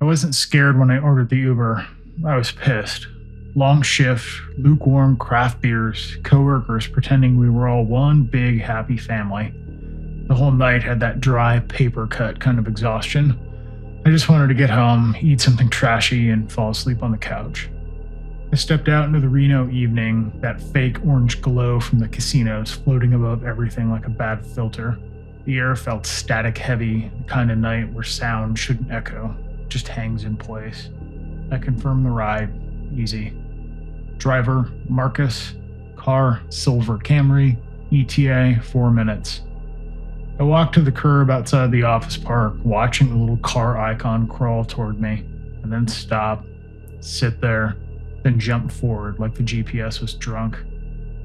I wasn't scared when I ordered the Uber. I was pissed. Long shift, lukewarm craft beers, coworkers pretending we were all one big happy family. The whole night had that dry paper cut kind of exhaustion. I just wanted to get home, eat something trashy, and fall asleep on the couch. I stepped out into the Reno evening, that fake orange glow from the casinos floating above everything like a bad filter. The air felt static heavy, the kind of night where sound shouldn't echo, just hangs in place. I confirmed the ride, easy. Driver, Marcus. Car, silver Camry. ETA, 4 minutes. I walked to the curb outside the office park, watching the little car icon crawl toward me, and then stop, sit there, then jump forward like the GPS was drunk.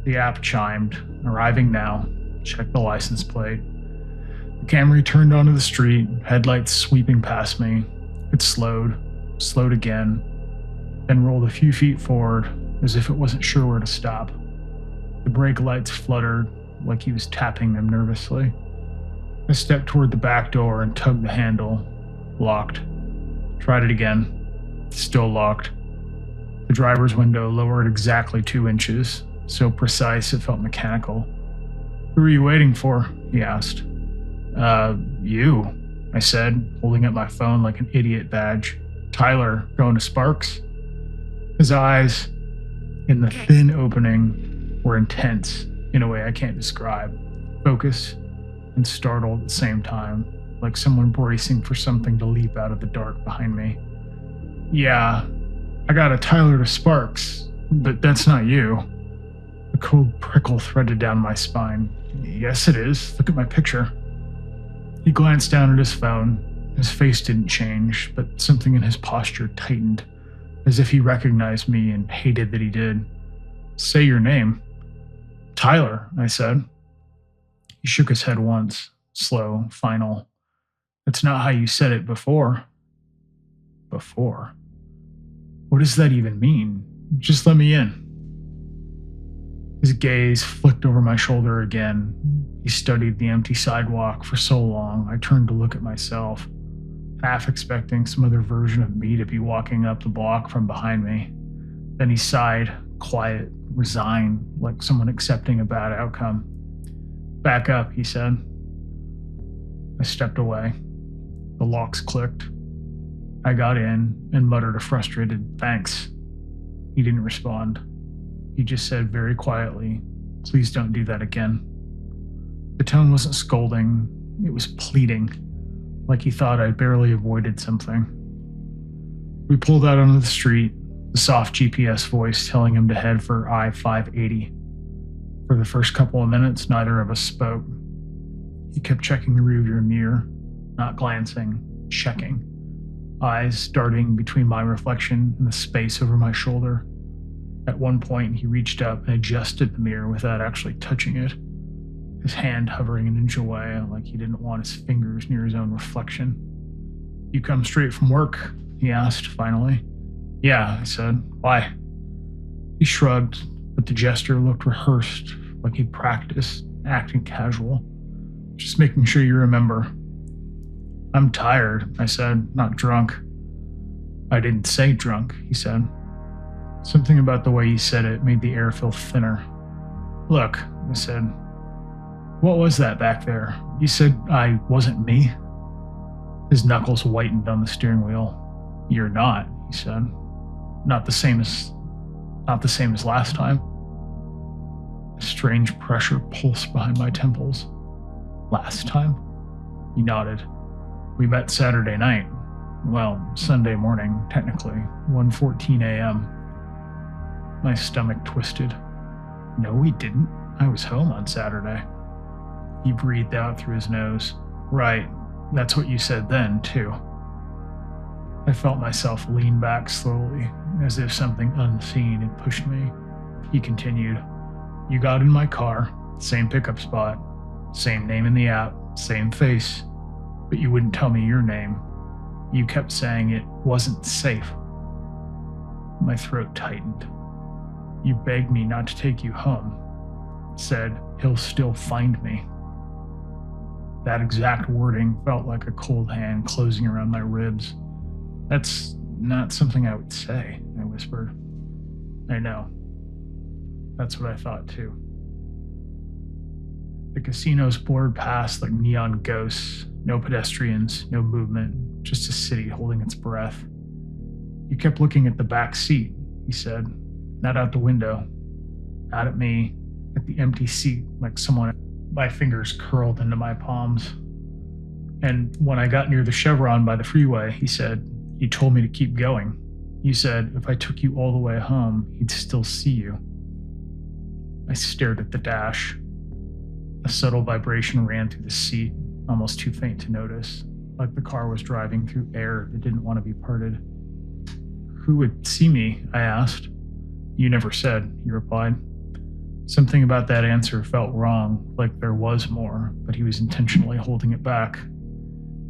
The app chimed, arriving now, check the license plate. The Camry turned onto the street, headlights sweeping past me. It slowed again, then rolled a few feet forward as if it wasn't sure where to stop. The brake lights fluttered like he was tapping them nervously. I stepped toward the back door and tugged the handle. Locked. Tried it again. Still locked. The driver's window lowered exactly 2 inches, so precise it felt mechanical. "Who are you waiting for?" he asked. You," I said, holding up my phone like an idiot badge. "Tyler, going to Sparks?" His eyes, in the thin opening, were intense in a way I can't describe. Focused and startled at the same time, like someone bracing for something to leap out of the dark behind me. "Yeah, I got a Tyler to Sparks, but that's not you." A cold prickle threaded down my spine. "Yes, it is. Look at my picture." He glanced down at his phone. His face didn't change, but something in his posture tightened, as if he recognized me and hated that he did. "Say your name." "Tyler," I said. He shook his head once, slow, final. "That's not how you said it before." Before? What does that even mean? "Just let me in." His gaze flicked over my shoulder again. He studied the empty sidewalk for so long, I turned to look at myself, half expecting some other version of me to be walking up the block from behind me. Then he sighed, quiet, resigned, like someone accepting a bad outcome. "Back up," he said. I stepped away. The locks clicked. I got in and muttered a frustrated "thanks." He didn't respond. He just said very quietly, "Please don't do that again." The tone wasn't scolding, it was pleading, like he thought I'd barely avoided something. We pulled out onto the street, the soft GPS voice telling him to head for I-580. For the first couple of minutes, neither of us spoke. He kept checking the rearview mirror, not glancing, checking, eyes darting between my reflection and the space over my shoulder. At one point, he reached up and adjusted the mirror without actually touching it, his hand hovering an inch away like he didn't want his fingers near his own reflection. "You come straight from work?" he asked finally. "Yeah," I said. "Why?" He shrugged, but the gesture looked rehearsed, like he'd practiced, acting casual. "Just making sure you remember." "I'm tired," I said, "not drunk." "I didn't say drunk," he said. Something about the way he said it made the air feel thinner. "Look," I said, "what was that back there? You said I wasn't me?" His knuckles whitened on the steering wheel. "You're not," he said. Not the same as last time." A strange pressure pulsed behind my temples. "Last time?" He nodded. "We met Saturday night. Well, Sunday morning, technically, 1:14 a.m. My stomach twisted. "No, we didn't. I was home on Saturday." He breathed out through his nose. "Right, that's what you said then, too." I felt myself lean back slowly, as if something unseen had pushed me. He continued, "You got in my car, same pickup spot, same name in the app, same face, but you wouldn't tell me your name. You kept saying it wasn't safe." My throat tightened. "You begged me not to take you home. Said he'll still find me." That exact wording felt like a cold hand closing around my ribs. That's not something I would say, I whispered. I know. That's what I thought too. The casinos blurred past like neon ghosts. No pedestrians, no movement, just a city holding its breath. You kept looking at the back seat, he said. Not out the window. Not at me. At the empty seat, like someone. My fingers curled into my palms. And when I got near the chevron by the freeway, he said, you told me to keep going. You said if I took you all the way home, he'd still see you. I stared at the dash. A subtle vibration ran through the seat, almost too faint to notice, like the car was driving through air that didn't want to be parted. Who would see me? I asked. You never said, he replied. Something about that answer felt wrong, like there was more, but he was intentionally holding it back.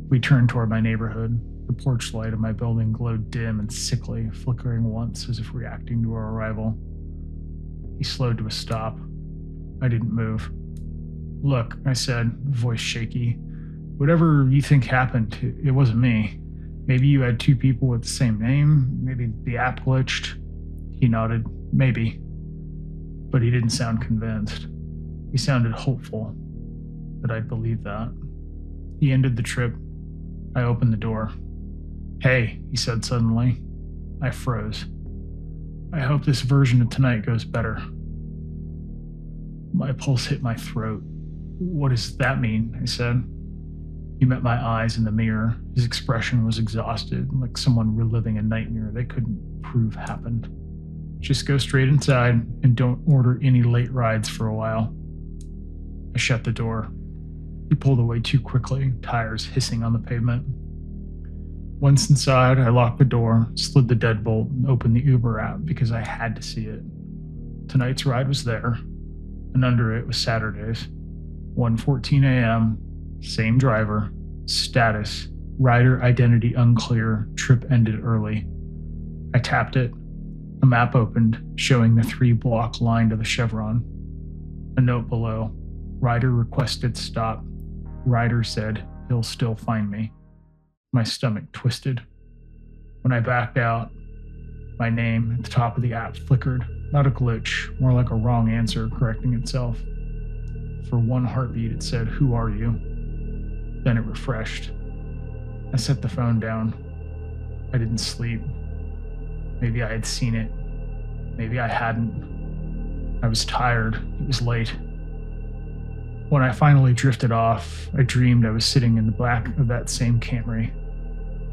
We turned toward my neighborhood. The porch light of my building glowed dim and sickly, flickering once as if reacting to our arrival. He slowed to a stop. I didn't move. Look, I said, voice shaky. Whatever you think happened, it wasn't me. Maybe you had two people with the same name. Maybe the app glitched. He nodded. Maybe. But he didn't sound convinced. He sounded hopeful that I'd believe that. He ended the trip. I opened the door. Hey, he said suddenly. I froze. I hope this version of tonight goes better. My pulse hit my throat. What does that mean? I said. He met my eyes in the mirror. His expression was exhausted, like someone reliving a nightmare they couldn't prove happened. Just go straight inside and don't order any late rides for a while. I shut the door. He pulled away too quickly, tires hissing on the pavement. Once inside, I locked the door, slid the deadbolt, and opened the Uber app because I had to see it. Tonight's ride was there, and under it was Saturday's. 1:14 a.m., same driver, status, rider identity unclear, trip ended early. I tapped it. A map opened, showing the 3-block line to the chevron. A note below. Rider requested stop. Rider said he'll still find me. My stomach twisted. When I backed out, my name at the top of the app flickered. Not a glitch, more like a wrong answer correcting itself. For one heartbeat, it said, "Who are you?" Then it refreshed. I set the phone down. I didn't sleep. Maybe I had seen it. Maybe I hadn't. I was tired. It was late. When I finally drifted off, I dreamed I was sitting in the back of that same Camry.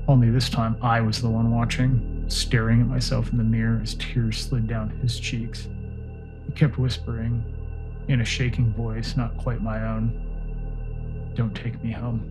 Only this time I was the one watching, staring at myself in the mirror as tears slid down his cheeks. He kept whispering, in a shaking voice not quite my own, "Don't take me home."